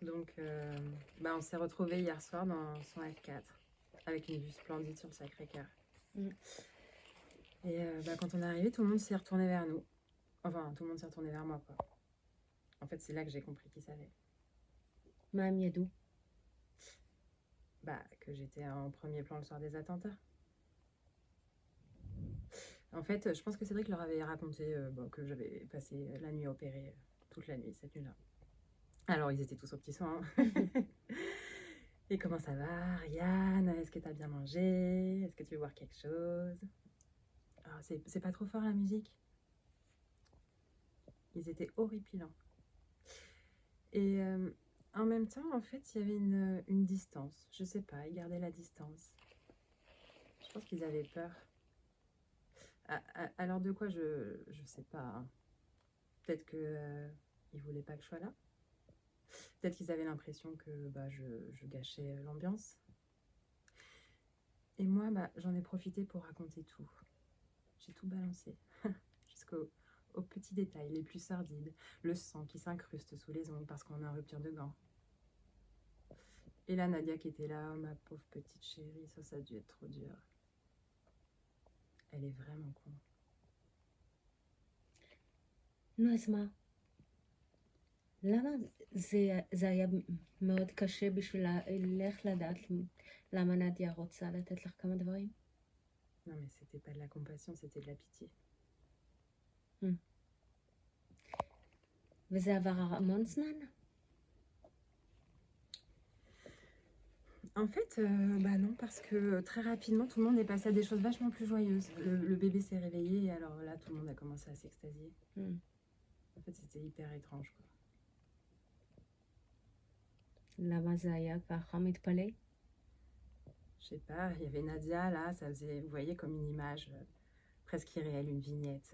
Donc, on s'est retrouvés hier soir dans son F4 avec une vue splendide sur le Sacré-Cœur. Mm. Et quand on est arrivé, tout le monde s'est retourné vers nous. Enfin, tout le monde s'est retourné vers moi, quoi. En fait, c'est là que j'ai compris qu'ils savaient. מה הם ידעו? Que j'étais en premier plan le soir des attentats. En fait, je pense que Cédric leur avait raconté que j'avais passé la nuit opérée, toute la nuit, cette nuit-là. Alors, ils étaient tous aux petits soins. Et comment ça va, Ariane? Est-ce que t'as bien mangé? Est-ce que tu veux boire quelque chose? Oh, c'est pas trop fort la musique? Ils étaient horripilants. Et en même temps, en fait, il y avait une distance. Je sais pas, ils gardaient la distance. Je pense qu'ils avaient peur. Alors de quoi, je sais pas. Hein. Peut-être que ils voulaient pas que je sois là. Peut-être qu'ils avaient l'impression que je gâchais l'ambiance. Et moi, j'en ai profité pour raconter tout. J'ai tout balancé. Aux petits détails les plus sordides. Le sang qui s'incruste sous les ongles parce qu'on est en rupture de gants. Et là, Nadia qui était là, ma pauvre petite chérie, ça a dû être trop dur. Elle est vraiment con. נו, אז מה? למה זה היה מאוד קשה בשבילך לדעת למה נדיה רוצה לתת לך כמה דברים? Non, mais c'était pas de la compassion, c'était de la pitié. וזה עבר המון זמן? En fait, non, parce que très rapidement, tout le monde est passé à des choses vachement plus joyeuses. Le bébé s'est réveillé, et alors là, tout le monde a commencé à s'extasier. En fait, c'était hyper étrange, quoi. למה זה היה ככה מתפלא? Je sais pas, il y avait Nadia, là, ça faisait, vous voyez, comme une image presque irréelle, une vignette.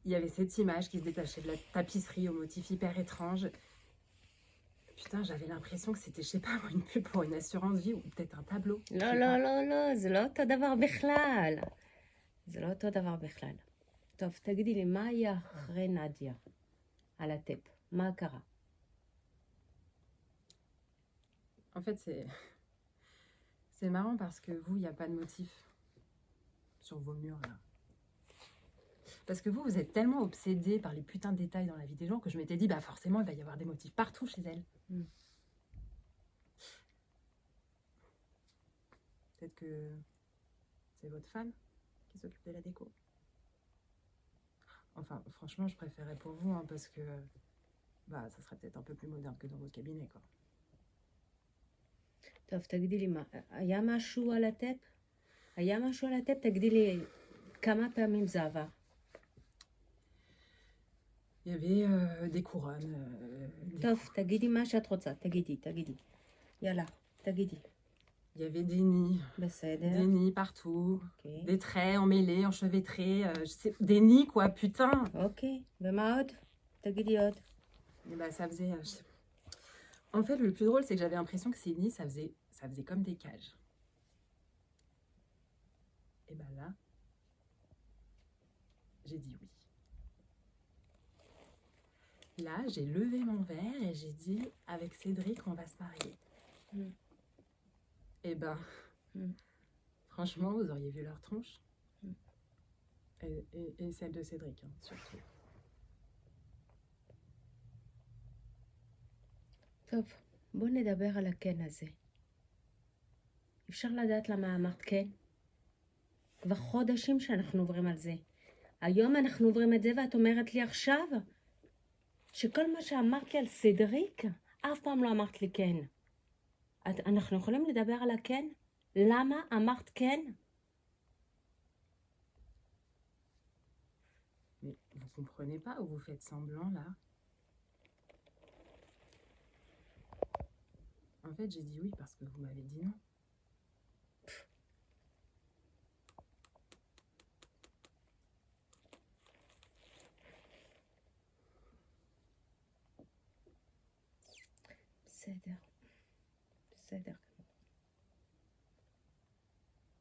Il y avait cette image qui se détachait de la tapisserie au motif hyper étrange. Putain, j'avais l'impression que c'était, je sais pas, une pub pour une assurance vie ou peut-être un tableau. לא, לא, לא, לא, זה לא אותו דבר בכלל. זה לא אותו דבר בכלל. טוב, תגידי לי, מה היה אחרי נדיה על הטפ? מה קרה? En fait, c'est marrant parce que vous, il n'y a pas de motif sur vos murs, là. Parce que vous êtes tellement obsédés par les putains de détails dans la vie des gens que je m'étais dit, forcément, il va y avoir des motifs partout chez elle. Peut-être que c'est votre femme qui s'occupe de la déco. Enfin, franchement, je préférais pour vous, hein, parce que ça serait peut-être un peu plus moderne que dans votre cabinet, quoi. טוב, תגידי לי, היה משהו על הטפ? היה משהו על הטפ? תגידי לי, כמה פעמים זה עבר? Il y avait des couronnes. טוב, תגידי מה שאת רוצה, תגידי. יאללה, תגידי. Il y avait des nids. בסדר. Des nids partout. Okay. Des traits emmêlés, enchevêtrés. Des nids, quoi, putain. אוקיי, ומה עוד? תגידי עוד. Et ça faisait... En fait, le plus drôle, c'est que j'avais l'impression que ces nids, ça faisait comme des cages. Et là, j'ai dit oui. Là, j'ai levé mon verre et j'ai dit, avec Cédric, on va se marier. Et franchement, vous auriez vu leur tronche. Et celle de Cédric, hein, surtout. טוב, בוא נדבר על הכן הזה. אפשר לדעת למה אמרת כן? כבר חודשים שאנחנו עוברים על זה. היום אנחנו עוברים את זה ואת אומרת לי עכשיו שכל מה שאמרת לי על סדריק, אף פעם לא אמרת לי כן. אנחנו יכולים לדבר על הכן? למה אמרת כן? Mais vous comprenez pas ou vous faites semblant là? En fait, j'ai dit oui parce que vous m'avez dit non. בסדר.